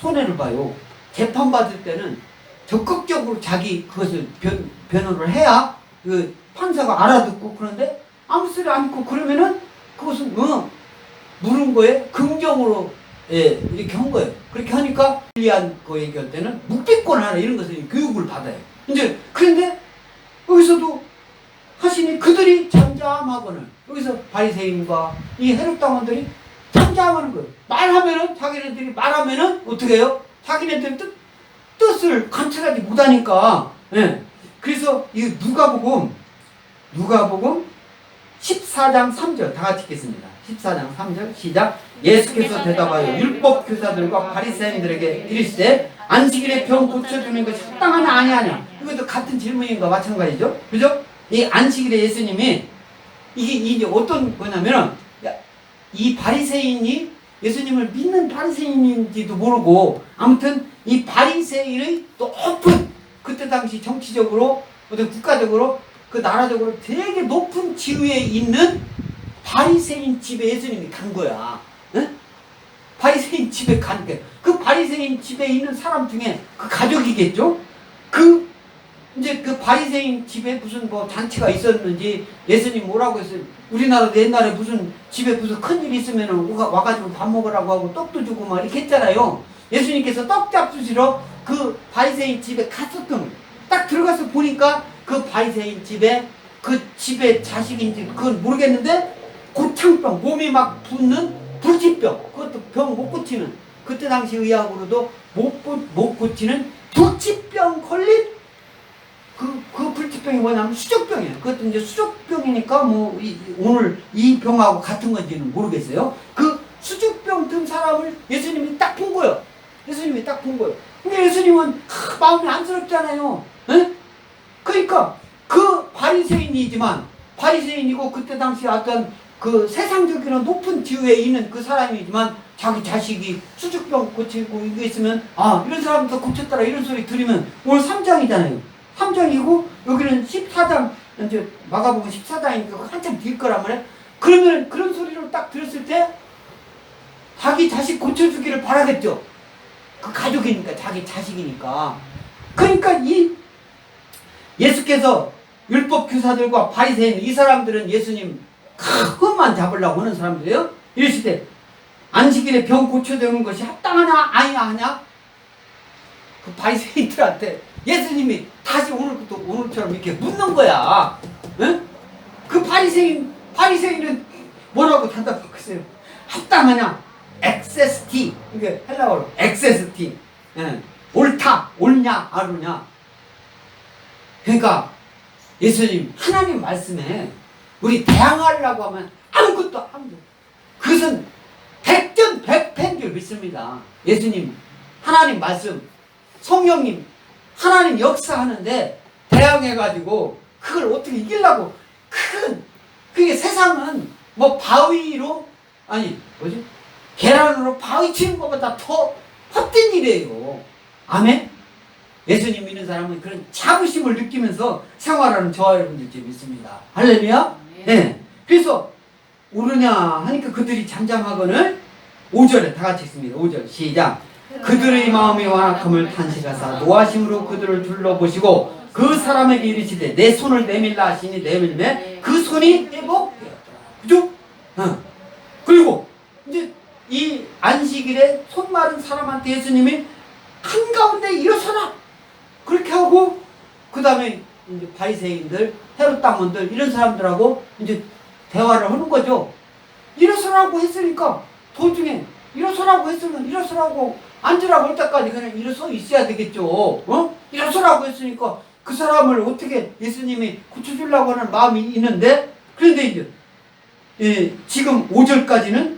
손해를 봐요. 재판받을 때는 적극적으로 자기 그것을 변호를 해야 그 판사가 알아듣고 그런데 아무 소리 않고 그러면은 그것은 물은 거에 긍정으로 이렇게 한 거예요. 그렇게 하니까 불리한 거 얘기할 때는 묵비권 하나 이런 것을 교육을 받아요. 이제 그런데 여기서도 하시니 그들이 잠잠하거늘 여기서 바리새인과 이 헤롯 당원들이 잠잠하는 거예요. 자기네들이 말하면은 어떻게 해요? 자기네들 뜻을 관찰하지 못하니까. 그래서 이 누가복음 14장 3절 다 같이 읽겠습니다. 14장 3절 시작. 예수께서 대답하여 율법 교사들과 바리새인들에게 이르시되 안식일에 병 고쳐주는 것이 합당하냐 아니하냐. 이것도 같은 질문인가 마찬가지죠. 그죠? 이 안식일에 예수님이 이게 어떤 거냐면은 이 바리새인이 예수님을 믿는 바리새인인지도 모르고 아무튼 이 바리새인의 높은 그때 당시 정치적으로 어떤 국가적으로 그 나라적으로 되게 높은 지위에 있는 바리새인 집에 예수님이 간 거야. 바리새인 집에 간 거야. 그 바리새인 집에 있는 사람 중에 그 가족이겠죠? 이제 그 바리새인 집에 무슨 잔치가 있었는지 예수님 뭐라고 했어요? 우리나라도 옛날에 무슨 집에 무슨 큰일이 있으면 와가지고 밥 먹으라고 하고 떡도 주고 막 이렇게 했잖아요. 예수님께서 떡 잡수시러 그 바리새인 집에 갔었던 거예요. 딱 들어가서 보니까 그 바리새인 집에 그 집에 자식인지 그건 모르겠는데 고창병 몸이 막 붓는 불치병 그것도 병 못 고치는 그때 당시 의학으로도 못 고치는 불치병 걸린 그 불치병이 뭐냐면 수족병이에요. 그것도 이제 수족병이니까 오늘 이 병하고 같은 건지는 모르겠어요. 그 수족병 든 사람 사람을 예수님이 딱 본 거예요. 예수님이 딱 본 거예요. 근데 예수님은 마음이 안쓰럽잖아요. 에? 그러니까 그 바리새인이고 그때 당시 어떤 그 세상적인 높은 지위에 있는 그 사람이지만 자기 자식이 수족병 고치고 이게 있으면 이런 사람도 고쳤더라 이런 소리 들으면 오늘 3장이잖아요. 3장이고 여기는 14장 이제 마가복음 14장이니까 한참 뒤일 거란 말이에요. 그러면 그런 소리를 딱 들었을 때 자기 자식 고쳐주기를 바라겠죠. 그 가족이니까 자기 자식이니까. 그러니까 이 예수께서 율법 교사들과 바리새인 이 사람들은 예수님 흠만 잡으려고 하는 사람들이에요. 이러시되 안식일에 병 고쳐주는 것이 합당하냐 아니냐 하냐 그 바리새인들한테 예수님이 다시 오늘처럼 이렇게 묻는 거야. 응? 그 바리새인은 뭐라고 대답하겠어요? 합당하냐? XST 이게 헬라어로 XST 옳다 옳냐 아루냐. 그러니까 예수님 하나님 말씀에 우리 대항하려고 하면 아무것도 안 돼. 그것은 백전백패인 줄 믿습니다. 예수님 하나님 말씀 성령님 하나님 역사하는데 대항해가지고 그걸 어떻게 이기려고 그게 세상은 뭐 바위로 계란으로 바위 치는 것보다 더 헛된 일이에요. 아멘? 예수님 믿는 사람은 그런 자부심을 느끼면서 생활하는 저와 여러분들이 믿습니다. 할렐루야? 네. 그래서 오르냐 하니까 그들이 잠잠하거늘 5절에 다 같이 읽습니다. 5절 시작. 그들의 마음이 완악함을 탄식하사 노하심으로 그들을 둘러보시고 그 사람에게 이르시되 내 손을 내밀라 하시니 내밀매 그 손이 회복되었더라. 그죠? 그리고 이제 이 안식일에 손 마른 사람한테 예수님이 한가운데 일어서라 그렇게 하고 그 다음에 이제 바리새인들 헤롯 당원들 이런 사람들하고 이제 대화를 하는 거죠. 일어서라고 했으니까 도중에 일어서라고 했으면 일어서라고 앉으라고 할 때까지 그냥 일어서 있어야 되겠죠. 일어서라고 했으니까 그 사람을 어떻게 예수님이 고쳐주려고 하는 마음이 있는데 그런데 이제 지금 5절까지는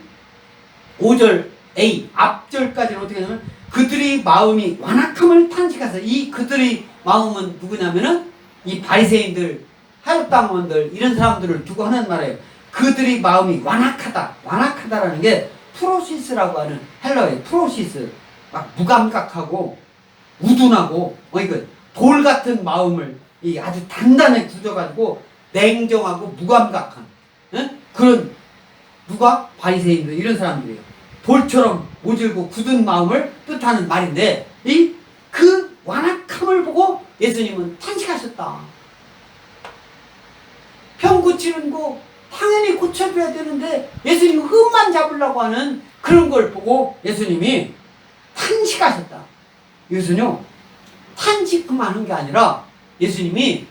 5절 A 앞절까지는 어떻게 하냐면 그들의 마음이 완악함을 탄식하사 이 그들의 마음은 누구냐면은 이 바리새인들 헤롯 당원들 이런 사람들을 두고 하는 말이에요. 그들의 마음이 완악하다라는 게 프로시스라고 하는 헬라어예요. 프로시스 막 무감각하고 우둔하고 이거 돌 같은 마음을 아주 단단하게 굳어가지고 냉정하고 무감각한 그런 누가 바리새인들 이런 사람들이에요. 돌처럼 모질고 굳은 마음을 뜻하는 말인데 그 완악함을 보고 예수님은 탄식하셨다. 병 고치는 거 당연히 고쳐줘야 되는데 예수님 흠만 잡으려고 하는 그런 걸 보고 예수님이 탄식하셨다. 이것은요 탄식만 한 게 아니라 예수님이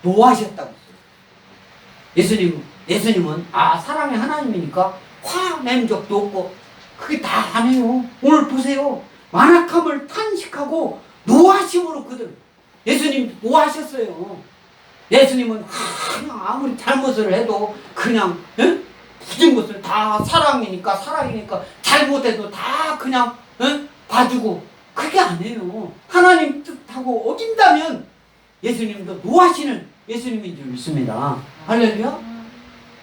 노하셨다고 했어요. 예수님은 사랑의 하나님이니까 화낸 적도 없고 그게 다 안 해요. 오늘 보세요. 완악함을 탄식하고 노하심으로 그들 예수님 노하셨어요. 예수님은 그냥 아무리 잘못을 해도 그냥 굳은 것을 다 사랑이니까 잘못해도 다 그냥 봐주고 그게 아니에요. 하나님 뜻하고 어긴다면 예수님도 노하시는 예수님인 줄 믿습니다. 할렐루야.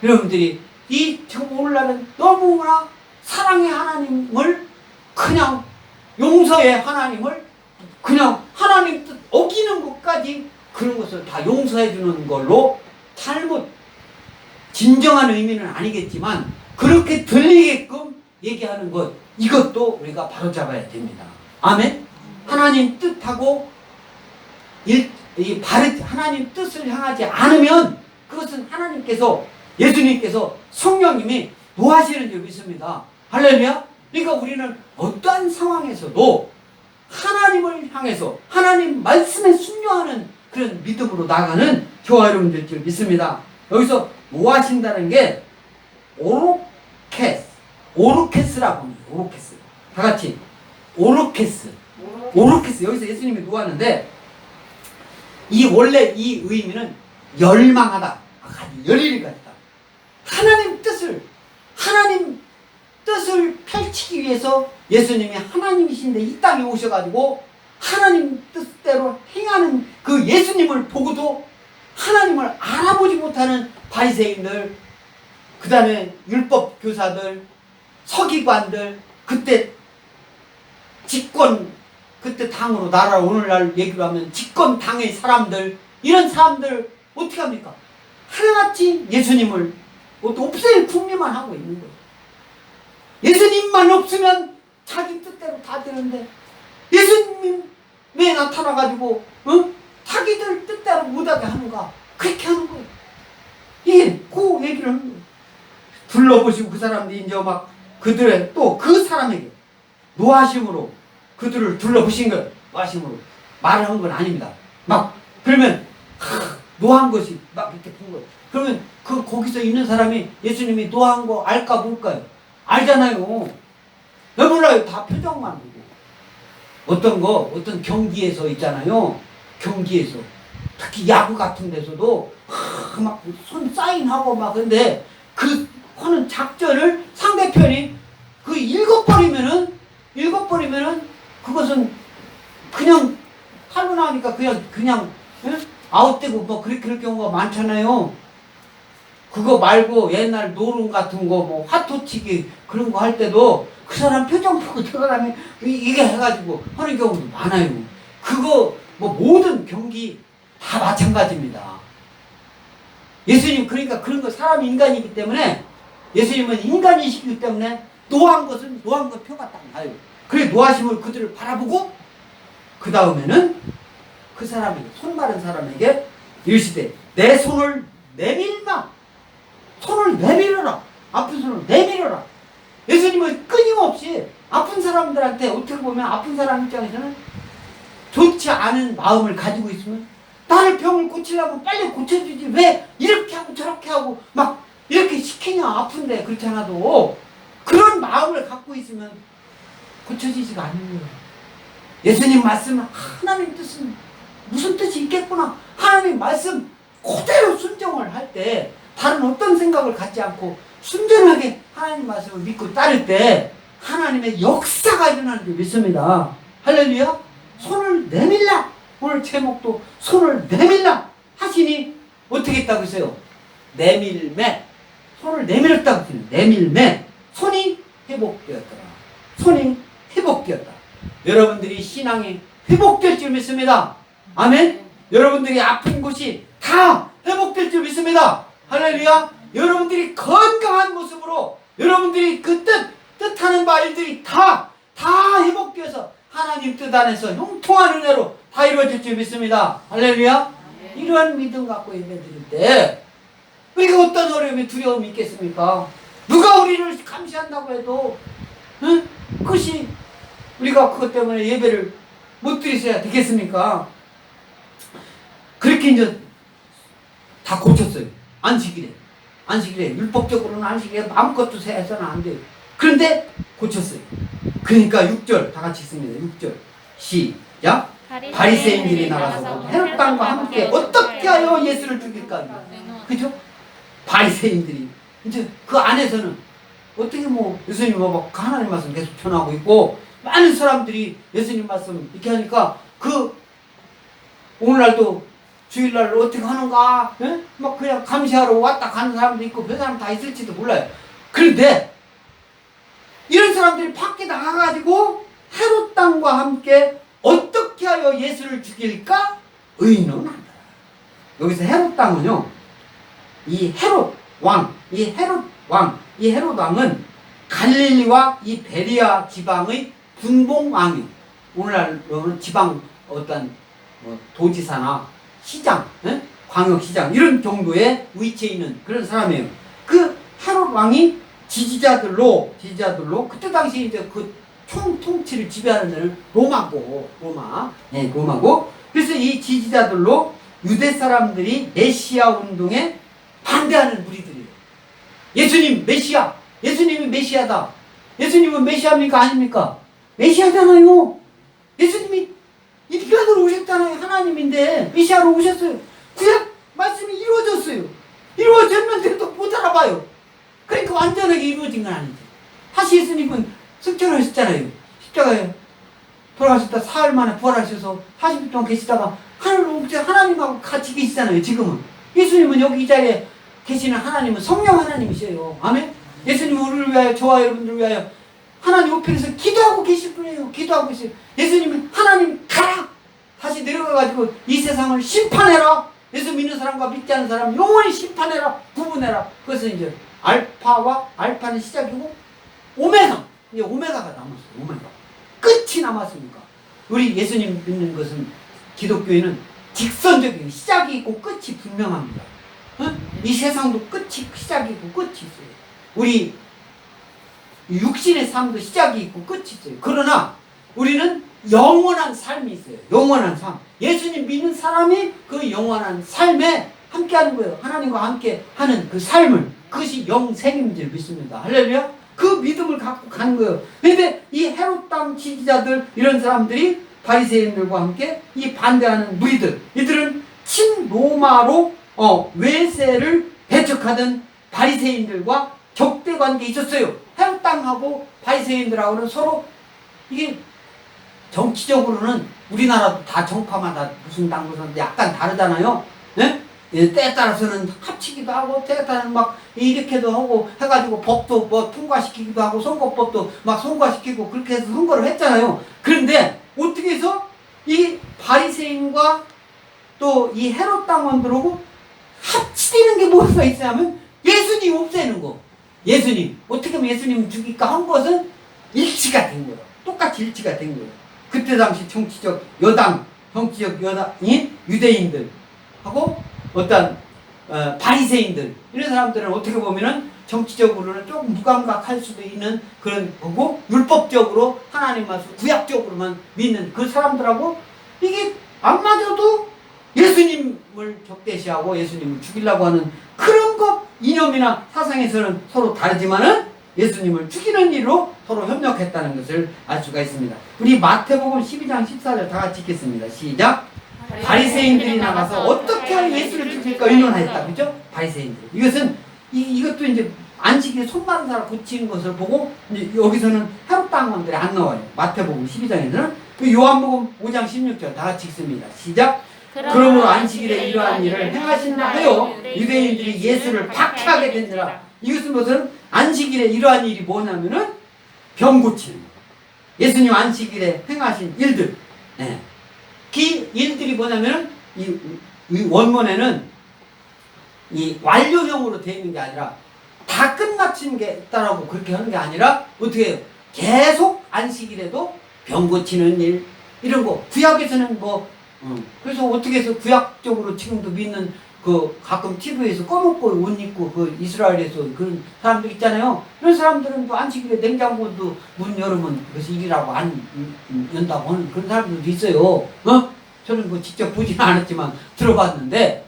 여러분들이 지금 오늘날은 너무나 사랑의 하나님을 그냥 용서의 하나님을 그냥 하나님 뜻 어기는 것까지 그런 것을 다 용서해 주는 걸로 잘못 진정한 의미는 아니겠지만 그렇게 들리게끔 얘기하는 것 이것도 우리가 바로잡아야 됩니다. 아멘. 하나님 뜻하고 하나님 뜻을 향하지 않으면 그것은 예수님께서 성령님이 노하시는 줄 믿습니다. 할렐루야. 그러니까 우리는 어떠한 상황에서도 하나님을 향해서 하나님 말씀에 순종하는 그런 믿음으로 나가는 저와 여러분들 줄 믿습니다. 여기서 노하신다는 게 오르케스라고 합니다. 오르케스. 다 같이 오르케스. 여기서 예수님이 노하는데 원래 이 의미는 열망하다. 열일이 같다. 하나님 뜻을 하나님 뜻을 펼치기 위해서 예수님이 하나님이신데 이 땅에 오셔가지고 하나님 뜻대로 행하는 그 예수님을 보고도 하나님을 알아보지 못하는 바리새인들, 그 다음에 율법 교사들, 서기관들, 그때 집권, 그때 당으로 나라 오늘날 얘기로 하면 집권 당의 사람들, 이런 사람들 어떻게 합니까? 하나같이 예수님을 없앨 궁리만 하고 있는 거예요. 예수님만 없으면 자기 뜻대로 다 되는데 예수님 왜 나타나가지고 자기들 뜻대로 못하게 하는가? 그렇게 하는 거예요. 이게 그 얘기를 하는 거예요. 둘러보시고 그 사람들이 이제 막 그들의 또 그 사람에게 노하심으로 그들을 둘러보신 거예요. 노하심으로 말을 한 건 아닙니다. 막 그러면 노한 것이 막 이렇게 본 거예요. 그러면 그 거기서 있는 사람이 예수님이 노한 거 알까 뭘까요? 알잖아요. 왜 몰라요? 다 표정만 보고. 어떤 경기에서 있잖아요. 경기에서. 특히 야구 같은 데서도 막 손 사인하고 막 근데 그 하는 작전을 상대편이 그 읽어버리면은 그것은 그냥 탈로 나오니까 그냥 아웃되고 뭐 그럴 경우가 많잖아요. 그거 말고 옛날 노름 같은 거 뭐 화토치기 그런 거 할 때도 그 사람 표정 보고 저 사람이 이게 해가지고 하는 경우도 많아요. 그거 뭐 모든 경기 다 마찬가지입니다. 예수님 그러니까 그런 거 사람이 인간이기 때문에 예수님은 인간이시기 때문에 노한 것 표가 딱 나요. 그래 노하심을 그들을 바라보고 그 다음에는 그 사람에게 손 마른 사람에게 이르시되 내 손을 내밀마. 손을 내밀어라. 아픈 손을 내밀어라. 예수님은 끊임없이 아픈 사람들한테 어떻게 보면 아픈 사람 입장에서는 좋지 않은 마음을 가지고 있으면 나를 병을 고치려면 빨리 고쳐주지 왜 이렇게 하고 저렇게 하고 막 이렇게 시키냐. 아픈데 그렇지 않아도 그런 마음을 갖고 있으면 고쳐지지가 않는 거예요. 예수님 말씀은 하나님 뜻은 무슨 뜻이 있겠구나. 하나님 말씀 그대로 순종을 할 때 다른 어떤 생각을 갖지 않고 순전하게 하나님 말씀을 믿고 따를 때 하나님의 역사가 일어나는 줄 믿습니다. 할렐루야. 손을 내밀라. 오늘 제목도 손을 내밀라 하시니 어떻게 했다고 했어요? 내밀매. 손을 내밀었다고 했어요. 내밀매. 손이 회복되었더라. 손이 회복되었다. 여러분들이 신앙이 회복될 줄 믿습니다. 아멘. 여러분들이 아픈 곳이 다 회복될 줄 믿습니다. 할렐루야. 여러분들이 건강한 모습으로 여러분들이 그 뜻하는 바 일들이 다 회복되어서 하나님 뜻 안에서 형통한 은혜로 다 이루어질 줄 믿습니다. 할렐루야. 이러한 믿음 갖고 예배 드릴 때 우리가 어떤 어려움이 두려움이 있겠습니까? 누가 우리를 감시한다고 해도 그것이 우리가 그것 때문에 예배를 못 드리셔야 되겠습니까? 그렇게 이제 다 고쳤어요. 안식일에 율법적으로는 안식일에 아무것도 해서는 안 돼요. 그런데 고쳤어요. 그러니까 6절 다 같이 읽습니다. 6절 시작. 바리새인들이 나가서 헤롯 왕과 함께 어떻게 하여 예수를 죽일까? 그죠? 바리새인들이 이제 그 안에서는 어떻게 뭐 예수님 뭐 하나님 말씀 계속 전하고 있고 많은 사람들이 예수님 말씀 이렇게 하니까 그 오늘날도 주일날 어떻게 하는가? 예? 막 그냥 감시하러 왔다 가는 사람도 있고 그 사람 다 있을지도 몰라요. 그런데 이런 사람들이 밖에 나가가지고 헤롯 왕과 함께 어떻게 하여 예수를 죽일까? 의논한다. 여기서 헤롯 왕은요, 이 헤롯 왕은 갈릴리와 이 베리아 지방의 분봉 왕이요. 오늘날로는 지방 어떤 도지사나 시장, 광역시장 이런 정도의 위치에 있는 그런 사람이에요. 그 헤롯 왕이 지지자들로 그때 당시 이제 그 통치를 지배하는 데는 로마고. 그래서 이 지지자들로 유대 사람들이 메시아 운동에 반대하는 무리들이에요. 예수님 메시아, 예수님이 메시아다. 예수님은 메시아입니까 아닙니까? 메시아잖아요. 예수님이 이 피가들어 오셨잖아요. 하나님인데 메시아로 오셨어요. 구약 말씀이 이루어졌어요. 이루어졌는데도 못 알아봐요. 그러니까 완전하게 이루어진 건 아니죠. 다시 예수님은 승천을 하셨잖아요. 십자가에 돌아가셨다 사흘 만에 부활하셔서 40일 동안 계시다가 하나님하고 같이 계시잖아요. 지금은 예수님은 여기 이 자리에 계시는 하나님은 성령 하나님이세요. 아멘. 예수님은 우리를 위하여 저와 여러분들을 위하여 하나님 우편에서 기도하고 계실 분이에요. 기도하고 계세요. 예수님은 하나님 가라 다시 내려가가지고 이 세상을 심판해라. 예수 믿는 사람과 믿지 않는 사람 영원히 심판해라. 구분해라. 그것은 이제 알파는 시작이고 오메가, 이제 오메가가 남았어요. 오메가 끝이 남았으니까 우리 예수님 믿는 것은 기독교인은 직선적인 시작이 있고 끝이 분명합니다. 이 세상도 끝이 시작이 있고 끝이 있어요. 우리 육신의 삶도 시작이 있고 끝이 있어요. 그러나 우리는 영원한 삶이 있어요. 영원한 삶. 예수님 믿는 사람이 그 영원한 삶에 함께 하는 거예요. 하나님과 함께 하는 그 삶을. 그것이 영생인 줄 믿습니다. 할렐루야. 그 믿음을 갖고 가는 거예요. 그런데 이 헤롯 땅 지지자들 이런 사람들이 바리새인들과 함께 이 반대하는 무리들 이들은 친로마로 외세를 배척하던 바리새인들과 적대 관계에 있었어요. 헤롯 땅하고 바리새인들하고는 서로 이게 정치적으로는 우리나라도 다 정파마다 무슨 당 무슨 약간 다르잖아요. 네? 때에 따라서는 합치기도 하고 때에 따라서는 막 이렇게도 하고 해가지고 법도 뭐 통과시키기도 하고 선거법도 막 통과시키고 그렇게 해서 선거를 했잖아요. 그런데 어떻게 해서 이 바리새인과 또 이 헤롯 당원들하고 합치되는 게 뭐가 있냐면 예수님 없애는 거. 예수님 어떻게 하면 예수님 죽일까 한 것은 일치가 된 거예요. 똑같이 일치가 된 거예요. 그때 당시 정치적 여당인 유대인들하고 어떤 바리새인들 이런 사람들은 어떻게 보면은 정치적으로는 조금 무감각할 수도 있는 그런 거고 율법적으로 하나님 말씀 구약적으로만 믿는 그 사람들하고 이게 안 맞아도 예수님을 적대시하고 예수님을 죽이려고 하는 그런 것 이념이나 사상에서는 서로 다르지만은 예수님을 죽이는 일로 서로 협력했다는 것을 알 수가 있습니다. 우리 마태복음 12장 14절 다 같이 읽겠습니다. 시작. 바리새인들이 나가서 어떻게 하면 예수를 죽일까 의논하였다. 그죠? 바리새인들. 이것도 이제 안식일에 손 마른 사람 고치는 것을 보고 이제 여기서는 헤롯 당원들이 안 나와요. 마태복음 12장에서는 요한복음 5장 16절 다 같이 읽습니다. 시작. 그러므로 안식일에 이러한 일을 행하신다 하여 유대인들이 예수를 박해하게 되니라. 이것은 무슨 안식일에 이러한 일이 뭐냐면은 병 고치는 거. 예수님 안식일에 행하신 일들. 네. 그 일들이 뭐냐면은 이 원문에는 이 완료형으로 되어 있는 게 아니라 다 끝마치는 게 있다라고 그렇게 하는 게 아니라 어떻게 해요? 계속 안식일에도 병 고치는 일 이런 거 구약에서는 그래서 어떻게 해서 구약적으로 지금도 믿는 그 가끔 TV에서 검은꼬 옷 입고 그 이스라엘에서 그런 사람들 있잖아요. 그런 사람들은 또 안식일에 냉장고도 문 열으면 그것이 일이라고 안 연다고 하는 그런 사람들도 있어요. 저는 뭐 직접 보지는 않았지만 들어봤는데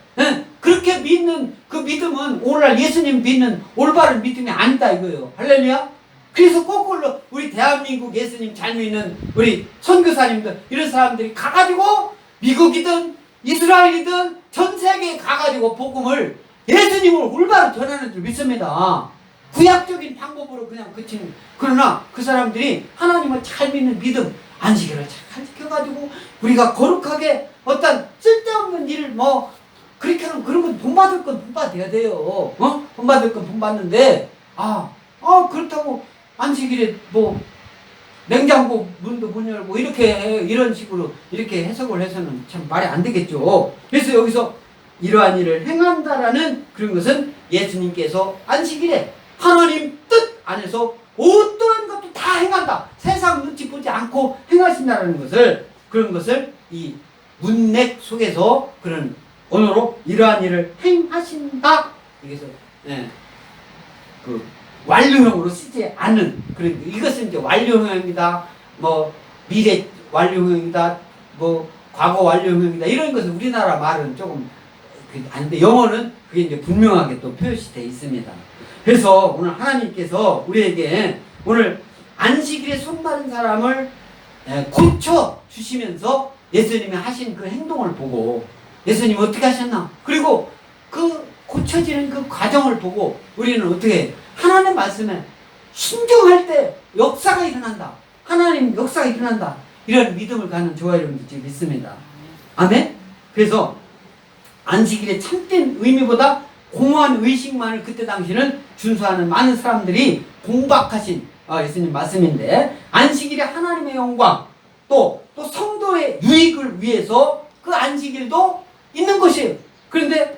그렇게 믿는 그 믿음은 오늘날 예수님 믿는 올바른 믿음이 아니다 이거예요. 할렐루야. 그래서 거꾸로 우리 대한민국 예수님 잘 믿는 우리 선교사님들 이런 사람들이 가가지고 미국이든 이스라엘이든 전 세계에 가가지고 복음을 예수님을 올바로 전하는 줄 믿습니다. 구약적인 방법으로 그냥 그치는. 그러나 그 사람들이 하나님을 잘 믿는 믿음, 안식일을 잘 지켜가지고 우리가 거룩하게 어떤 쓸데없는 일을 그렇게 하면 그런 건 본받을 건 본받아야 돼요. 본받을 건 본받는데 그렇다고 안식일에 냉장고 문도 못 열고 이런 식으로 이렇게 해석을 해서는 참 말이 안 되겠죠. 그래서 여기서 이러한 일을 행한다라는 그런 것은 예수님께서 안식일에 하나님 뜻 안에서 어떠한 것도 다 행한다. 세상 눈치 보지 않고 행하신다라는 것을 그런 것을 이 문맥 속에서 그런 언어로 이러한 일을 행하신다. 그래서 그 완료형으로 쓰지 않는 그런 이것은 이제 완료형입니다. 미래 완료형이다. 과거 완료형이다. 이런 것은 우리나라 말은 조금 아닌데 영어는 그게 이제 분명하게 또 표시되어 있습니다. 그래서 오늘 하나님께서 우리에게 오늘 안식일에 손 마른 사람을 고쳐 주시면서 예수님이 하신 그 행동을 보고 예수님이 어떻게 하셨나? 그리고 그 고쳐지는 그 과정을 보고 우리는 어떻게 하나님 말씀에 신중할 때 역사가 일어난다. 하나님 역사가 일어난다. 이런 믿음을 갖는 저와 여러분들이 믿습니다. 아멘? 그래서 안식일의 참된 의미보다 공허한 의식만을 그때 당시는 준수하는 많은 사람들이 공박하신 예수님 말씀인데, 안식일에 하나님의 영광 또 성도의 유익을 위해서 그 안식일도 있는 것이에요. 그런데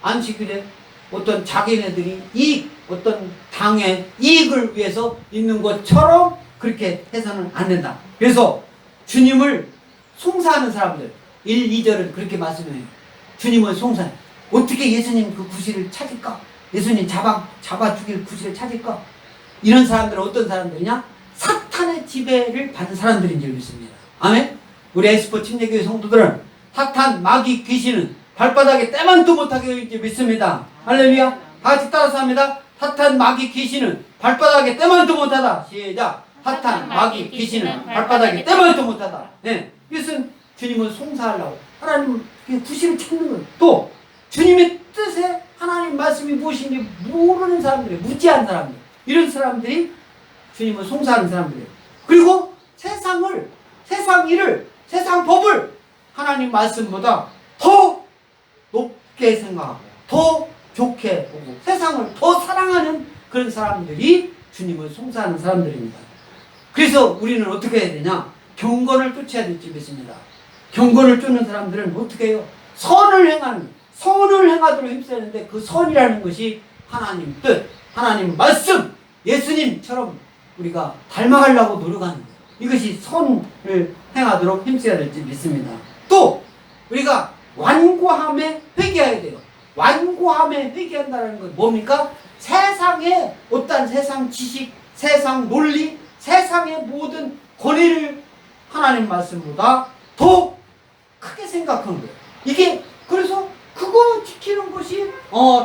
안식일에 어떤 자기네들이 어떤 당의 이익을 위해서 있는 것처럼 그렇게 해서는 안 된다. 그래서 주님을 송사하는 사람들 1, 2절은 그렇게 말씀해요. 주님을 송사해. 어떻게 예수님 그 구실을 찾을까? 예수님 잡아 죽일 구실을 찾을까? 이런 사람들은 어떤 사람들이냐? 사탄의 지배를 받는 사람들인 줄 믿습니다. 아멘? 우리 에스포 침례교회 성도들은 사탄, 마귀, 귀신은 발바닥에 때만도 못하게 이제 믿습니다. 할렐루야. 다 같이 따라서 합니다. 사탄, 마귀, 귀신은 발바닥에 때만도 못하다. 시작. 사탄, 마귀, 귀신은 발바닥에 때만도 못하다. 네. 이것은 주님을 송사하려고 하나님 구실을 찾는 거예요. 또 주님의 뜻에 하나님 말씀이 무엇인지 모르는 사람들이에요. 무지한 사람들. 이런 사람들이 주님을 송사하는 사람들이에요. 그리고 세상 일을, 세상 법을 하나님 말씀보다 더 높게 생각하고 더 좋게 보고 세상을 더 사랑하는 그런 사람들이 주님을 송사하는 사람들입니다. 그래서 우리는 어떻게 해야 되냐? 경건을 쫓아야 될지 믿습니다. 경건을 쫓는 사람들은 어떻게 해요? 선을 행하도록 힘써야 하는데, 그 선이라는 것이 하나님 뜻, 하나님 말씀, 예수님처럼 우리가 닮아가려고 노력하는 거예요. 이것이 선을 행하도록 힘써야 될지 믿습니다. 또 우리가 완고함에 회개해야 돼요. 완고함에 회개한다는 건 뭡니까? 세상의 어떤 세상 지식, 세상 논리, 세상의 모든 권위를 하나님 말씀보다 더 크게 생각한 거예요. 이게 그래서 그거 지키는 것이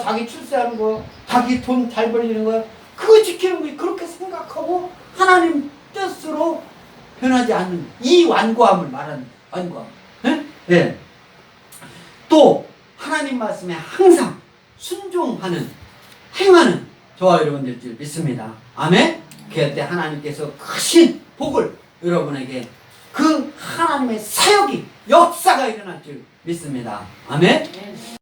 자기 출세하는 거, 자기 돈 잘 벌리는 거, 그거 지키는 거 그렇게 생각하고 하나님 뜻으로 변하지 않는 이 완고함을 말하는 완고함. 네. 또 하나님 말씀에 항상 순종하는, 행하는 저와 여러분들 줄 믿습니다. 아멘. 그때 하나님께서 크신 복을 여러분에게, 그 하나님의 사역이, 역사가 일어날 줄 믿습니다. 아멘.